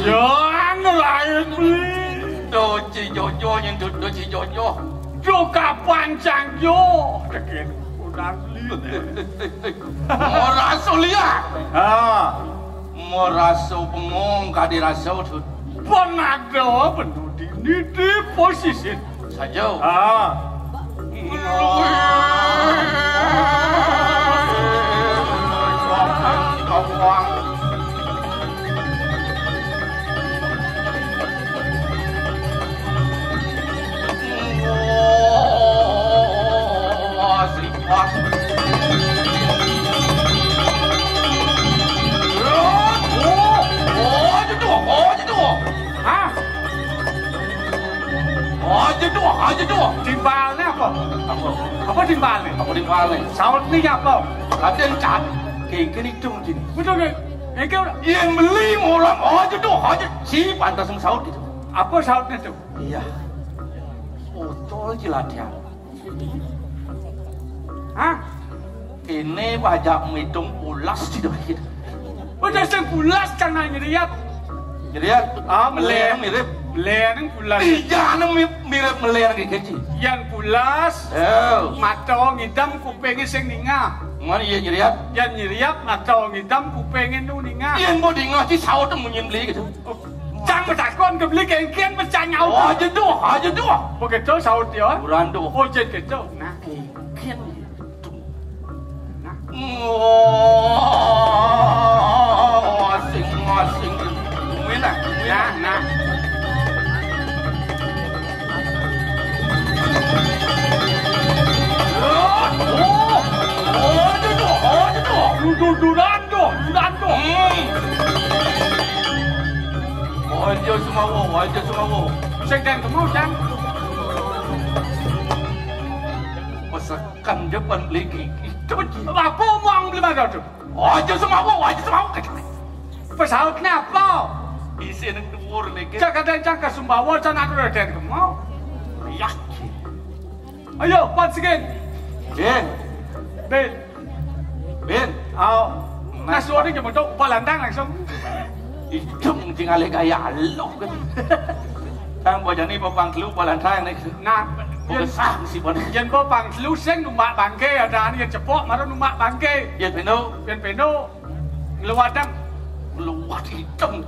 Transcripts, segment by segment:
Jangan lain beli. Doji jojo yang doji jojo. Juga panjang jo. Kekit udah beli. Moraso lihat. Ah, moraso bengong kadirasau tu. Penado bentuk ini di posisi saja. Ah. Aja tu. Timbalnya apa? Apa timbalnya? Apa timbalnya? Saud ni apa? Ada yang cat. Kayak ni tu mungkin. Betul ke? Yang beli orang aja tu, aja si pantas sama saud itu. Apa saudnya tu? Iya. Otol jelatian. Hah? Ini pajak hitung ulas tidak kita. Udah sebulas kan nyeriat. Nyeriat? Meleng mirip. Meleng bulas. Iya, mirip meleng kecil. Yang bulas. Mata ngidam kupingnya sing ninga. Mana iya nyeriat? Yang nyeriat mata ngidam kupingnya nu ninga. Iya mau ninga si saud tu munyin beli gitu. Jangan bertakon kebeli kengkian bercanyau. Aja tu. Begitu saud dia. Kurang tu. Oh jadi gitu. Nah. Kengkian tu. Nah. Asing. Mana? Nah. Duran tu. Wajah semua. Sengkang kamu jang. Masakan depan beli itu betul. Apa uang beli mana tu? Wajah semua. Pesawatnya apa? Isi nak dur lagi. Jangan ke Sumbawa sana tu ada kamu. Yakin. Ayo, pan sikit. Ben. Nasi goreng cuma tu palantang langsung. Itu mungkin alih gaya alok kan. Tang bocah ni papang kelu palantang ni. Nah, besar si bon. Yen papang kelu seng numak bangke ada ni cepok maru numak bangke. Yen peno. Ngeluadang. Luat hitam.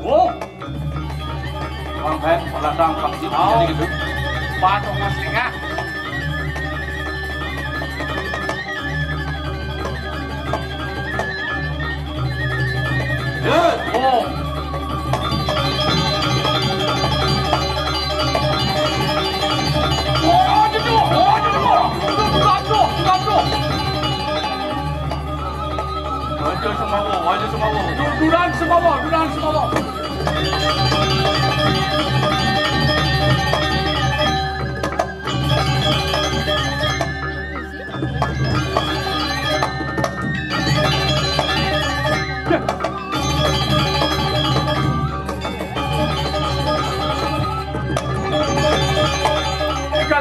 Oh. Bang Pen palantang pang kelu jadi gitu. Patong maslinga. Oh. Wajah semua. Duran semua.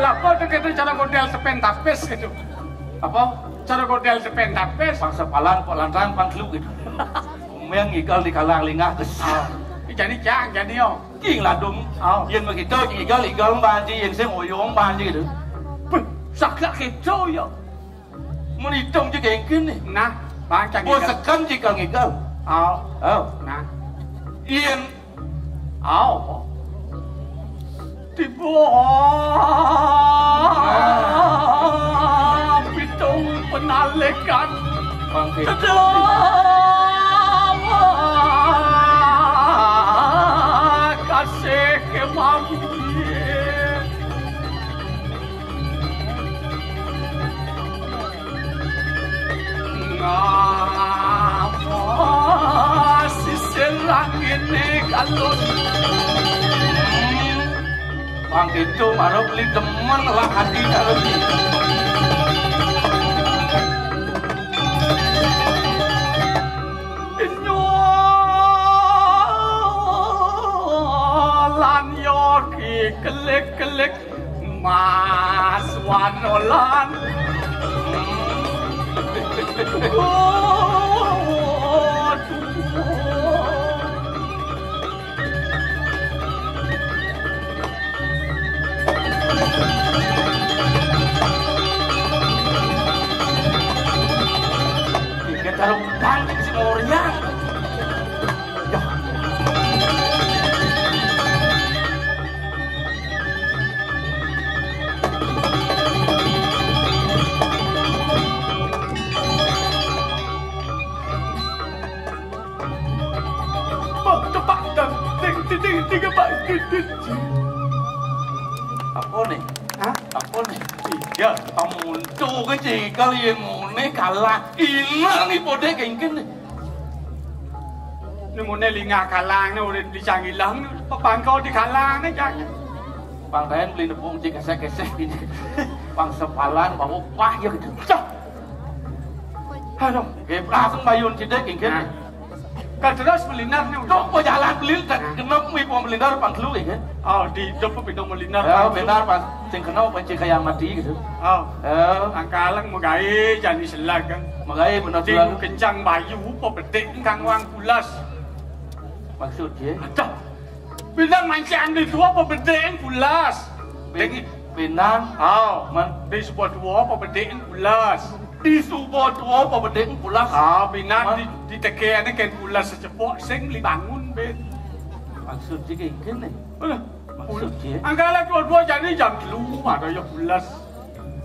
Apa tu kita cara model sepentapes gitu? Apa? Cara model sepentapes. Bangsa palan, palantang, pangkelu gitu. Yang igal di kalang lingah kesal. Jadi jangan jadi yo. King ladung. Yang begitu igal banji, yang saya oyong banji gitu. Sakit gitu yo. Menitung je gengkin ni. Nah, bancang igal. Bosakan jika igal. Nah. Yang. Tiba pitung penalekan. ngapa sisir langit kalau Bang itu marah beli teman lah hati kalau lan yogi kelek mas wanolan kita lumpang di semuanya. Tiga pak apa nih? Hah? Apa nih? Ya, kamu tuh kecil kali yang mune kalah. Hilang nih podek kengken nih. Ni mune linga kalang ni udah dicanggilang pangkau di kalang ni jangan. Bang Dayan beli nepung jika kesek ini. Bang sepalan bawa pah ya gitu. Aduh, langsung bayun cedek kengken. Kan terus melinar ni Dok mau jalan beli kenapa mi mau melinar bang kelu ya? Oh di depan bidang melinar. Ya benar pas sing kenapa benci kayak mati gitu. Oh. Angkalang magai jani selag kan. Magai benar Ting kencang bayu po bedek kang wang pulas. Maksudnya? Aduh. Bilang mancing di dua po bedek pulas. Benar. Oh. Man Di sebuah dua po bedek pulas. di subuh tua apa bedeng pulas? Ah, binan di tekean ni kan pulas secepok sing li bangun ben. Maksudnya kengken nih. Maksudnya? Angkalang dua-dua jadi jam 3 ada ya pulas.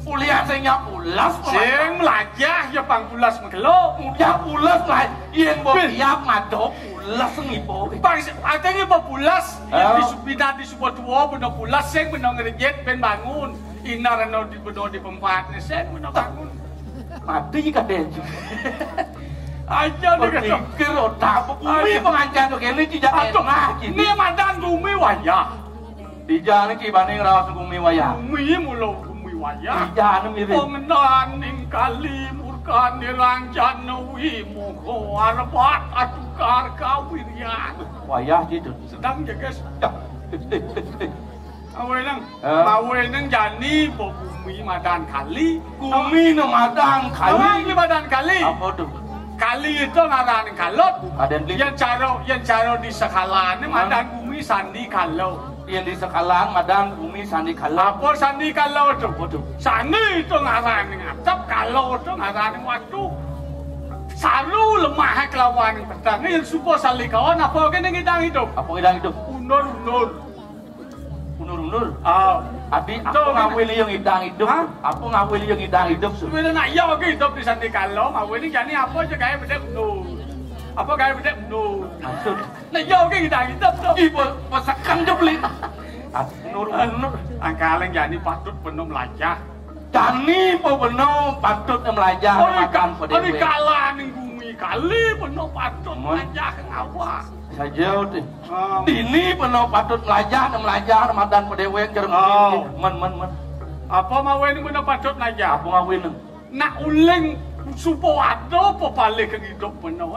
Kuliah saya pulas. Sing melajah ya pang pulas mengelo. Ya pulas lah. Yang bokiap madok pulas ngipo. Bang, artinya apa pulas? Yang disubina di sebuah dua benar pulas sing benar ngerjet ben bangun. Inar no di benar di pempat sing benar bangun. Mati kadang. Aja ni kata. Pikir otak bumi pengajar tu kini tidak enak. Ni madan bumi wayah. Tidak ni kibanding rawat bumi wayah. Bumi mula bumi wayah. Tidak ni mirip. Pengenan kali murkan niranjan wi moko arbat atukar kawirian. Wayah gitu. Sedang jaga. Awenang, awenang jani bumi madan kali. Bumi no madang kali. Kali madan kali. Apa tu? Kali itu ngaran kalot. Ada beli. Yang caro di sekalaan ni madan bumi sandi kalau. Yang di sekalang madang bumi sandi kalau. Apa sandi kalau tu? Apa tu? Sandi itu ngaran ngacap kalau tu ngaran waktu. Salu lemah kelawan petang. Yang supo sali kawan apa kena ngidang hidup? Apa ngidang hidup? Unur. Unur. Ah, Abi, aku ngawil yang hidang hidup. Aku ngawil yang hidang hidup. Bila nak ya ke hidup di sandi kalau, ngawil ni jadi apa je gaya bedek unur. Apa gaya bedek unur? Maksud? Nak ya ke hidang hidup tu? Ibu pasakan je beli. Unur. Angkalang jadi patut penuh melajah. Jani pun benar patut melajah makan pada Ini kalah ni bumi kali penuh patut melajah ke ngawak. Saja tu. Ini penuh patut melajah Ramadan pada wek jeruk men. Apa mau ini penuh patut melajah? Apa ngawin? Nak uling supo ada apa balik ke hidup penuh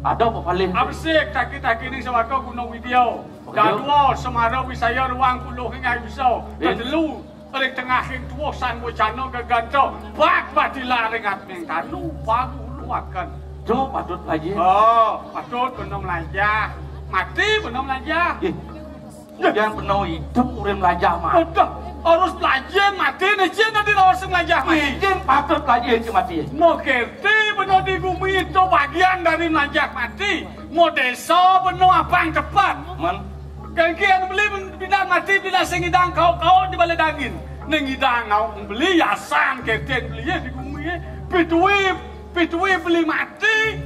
Ada apa balik? Absik taki-taki ni sewaktu Gunung Widio. Dan dua semara wisaya ruang puluh hingga bisa. Kedelu Ring tengah hing tua san wacana keganto. Bak dilaring atmeng kanu baru luakan. Jo patut lagi. Oh, patut penuh melajah. Mati penuh melajah. Yang penuh hidup urin melajah mah. Udah, harus belajar mati ni jen nanti harus melajah mati. Jen patut lagi yang mati. Mau kerti penuh di bumi itu bagian dari melajah mati. Mau desa penuh apa yang tepat. Kan beli bidang mati bila sengidang kau di balai dangin. Nengidang kau beli yasan kerti beli di bumi. Pitui beli mati.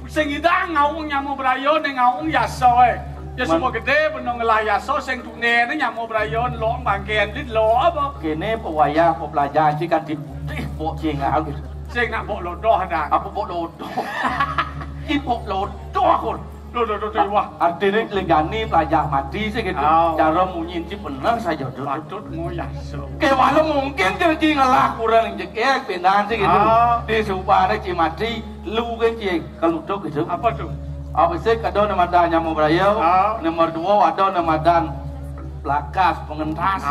Sengidang kau nyamu berayo neng kau yasa. ya semua gede benong ngelaya so sing tune ni nyamo brayon lo bangken lit lo apa kene pewaya pelajar sih kan di bok jengal gitu sing nak bok lodoh ada apa bok lodoh bok lodoh kon lodoh wah artinya legani pelajar mati sih gitu cara munyin sih benar saja tuh patut mau ya so kayak walau mungkin jadi ngalah kurang jekek pindahan sih gitu di supaya si mati lu kan sih kalau tuh gitu apa tuh apa sih kado nama dan nyamuk berayu nomor 2 ada nama dan lakas pengentas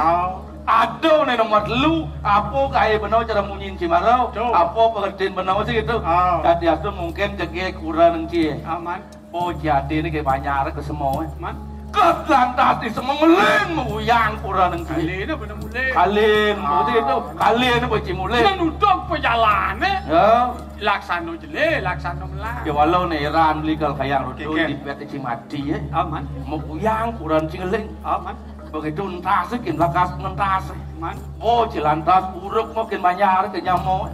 ada nih nomor lu apa kayak benar cara munyin si marau apa pengertian benar sih gitu tadi itu mungkin jekek kurang sih aman oh jadi ini kayak banyak ke semua man kelantas di semua ngeleng menguyang kurang kali ini benar mulai kalian betul itu kalian itu bocil mulai menuduk perjalanan ya laksana jele laksana melah ya walau nih Iran legal kayak rodo di pet mati ya aman menguyang kurang ngeleng aman begitu entas sih lakas entas man oh cilantas uruk makin banyak ke nyamuk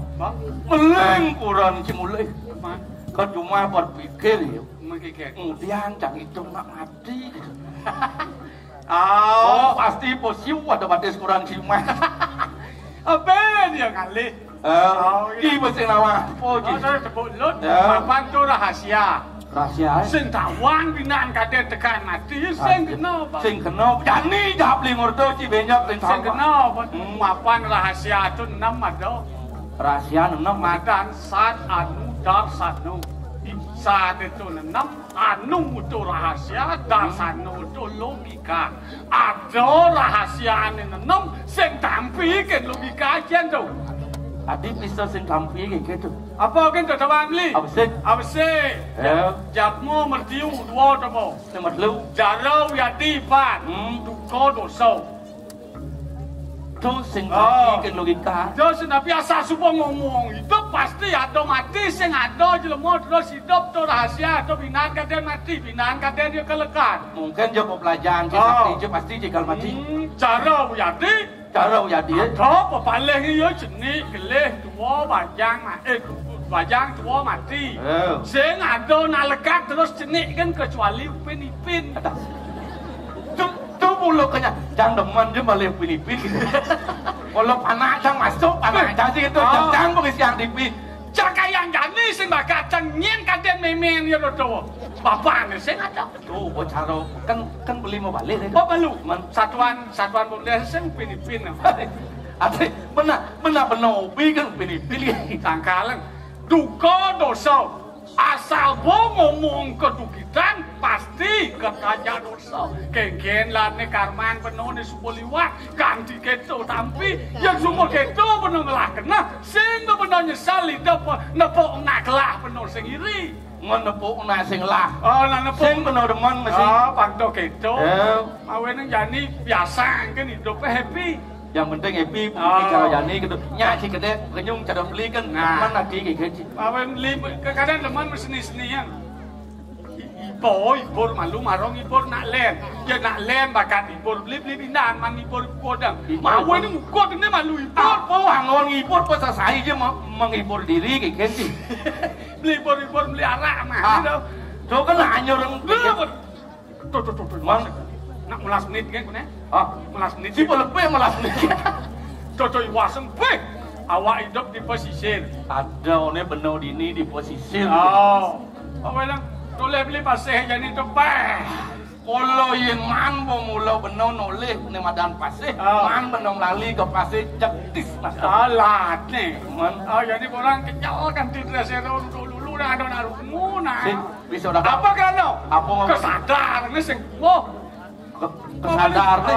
meleng kurang mulai man kau cuma berpikir ya mengkek kemudian cang itu nak mati gitu. Oh, pasti posiu ada batas kurang cuma. Apa dia kali? Di mesin lawan. Oh, saya sebut lut. Apa tu rahasia? Rahasia. Sing tawang binan kade tekan mati. Sing kenapa? Sing kenapa? Jani jawab lingor tu si banyak sing kenapa? Mapan rahasia tu 6 ada. Rahasia 6 madan saat anu dar sanu. Saat itu 6 anu itu rahasia dan sanu itu logika. Ada rahasia ini 6 sing tampi ke logika aja tu. Adik bisa sing tampi gitu. Apa kan tu tawang li? Apa sih? Jatmu mertiu 2 tabo. Nomor lu. Jarau ya dipan. Tu kau dosa. Tu sing tampi ke logika. Terus biasa subuh ngomong itu pasti ada mati sing ada jelema terus hidup tu rahasia tu binan kaden mati binan kaden dia kelekat. Mungkin jauh pelajaran sakti je pasti jekal mati. Cara jadi ada pepaleh iyo jenis geleh dua bajang bajang dua mati. Sing ada nak lekat terus jenis kan kecuali Upin Ipin. Tu mulut kena jangan demen je balik Filipin gitu. Kalau panak jangan masuk panak jadi itu jangan begitu yang dipin. Cakap yang jadi sing bakal cengin kaden memen ya tu. Bapak ni sing ada. Tu cara kan beli mau balik ni. Oh balu. Satuan bunda sing Filipin. Ada benar ubi kan Filipin. Tangkalan. Duka dosa. Asal bo ngomong kedukitan pasti kekaja dosa. Kegen lah ni karman penuh ni subuh liwat ganti keto tapi yang semua keto penuh ngelah kena sehingga penuh nyesal hidup nepuk nak kelah penuh sendiri. Menepuk nak sing lah. Oh nak nepuk sing penuh demen mesti. Pakto keto. Awen yang jadi biasa kan hidupnya happy. Yang penting happy kalau jadi gitu nyaci gede kenyung cara beli kan mana di kayak gitu awen beli kadang teman seni-senian ibor malu marong ibor nak len ya nak len bakat ibor beli pindahan man ibor kodang mau ini mukot ini malu ibor hangon ibor pas saya aja menghibur diri kayak gitu beli ibor beli arak mah tuh kan hanya orang tuh nak melas menit kan kena? Melas menit. Si lebih melas menit. Cocok wasem peh. Awak hidup di pesisir. Ada orang benar dini di pesisir. Oh. Apa bilang? Toleh beli pasir jadi tu peh. Kalau yang man mula benar noleh ni madan pasir. Man benar lali ke pasir cetis. Alah ni. Jadi orang kenyal kan tidak serau dulu dah ada naruh muna. Bisa dah. Apa kerana? Apa kesadar ni sing. Kesadar ni.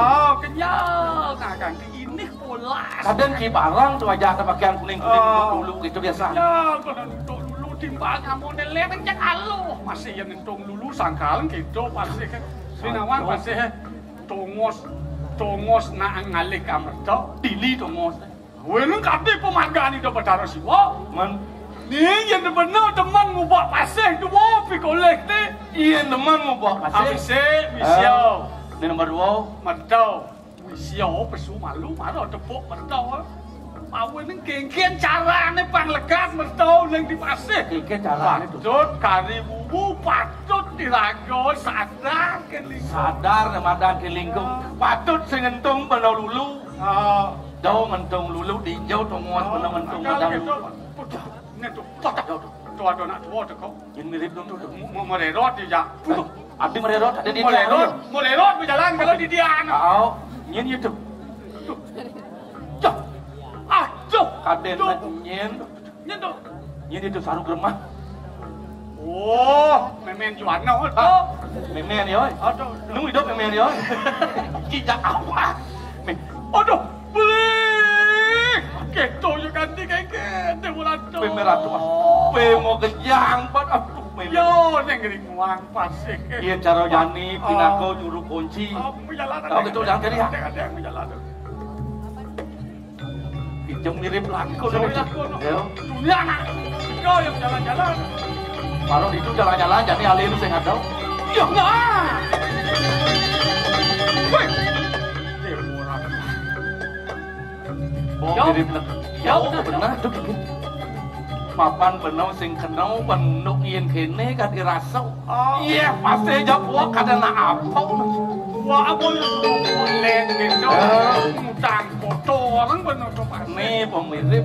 Kenyal. Nah kan ini pola. Kadang si barang tu aja ada pakaian kuning-kuning dulu itu biasa. Ya, kalau dulu timbang model lewat yang aluh masih yang entong dulu sangkalan gitu pasti kan. Sinawan pasti tongos na ngalik amerto dili tongos. Welung kabeh pemagani do padaro siwa. Man ni yang benar teman ngubah pasir dua pi kolekte. Iya teman ngubah pasir. Abise bisio. Ni nomor 2 mertau. Bisio pesu malu maro tepuk mertau. Awen nang kengken carane pang lekat mertau nang di pasir. Kengken carane patut kari bubu patut dirago sadar kan sadar Ramadan ke lingkung patut sengentung benar lulu jauh mentung lulu di jauh tungguan benar mentung madang lulu ini tuh tua nak tua tuh kau yang mirip dong tuh mau lerot dia abdi mererot ada di dia mau lerot berjalan kalau di dia kau nyen itu kaden nyen itu sarung remah oh memen juan no memen ya nung hidup memen ya kijak apa aduh beli keto yo ganti kayak gitu bulan tuh pemerah tuh mau kejang pat yo nengering uang pasik iya cara jani pinako juru kunci kau gitu jangan kiri ya Ijong mirip laku dunia anak kau yang jalan-jalan kalau itu jalan-jalan jadi alih lu saya nggak tahu iya nggak mirip laku ya benar tuh mapan benau sing kenau benuk ien kene kan dirasau iya pasti jawab kadang apa wah apa yang leng gitu ngutang foto orang benau coba nih pemirip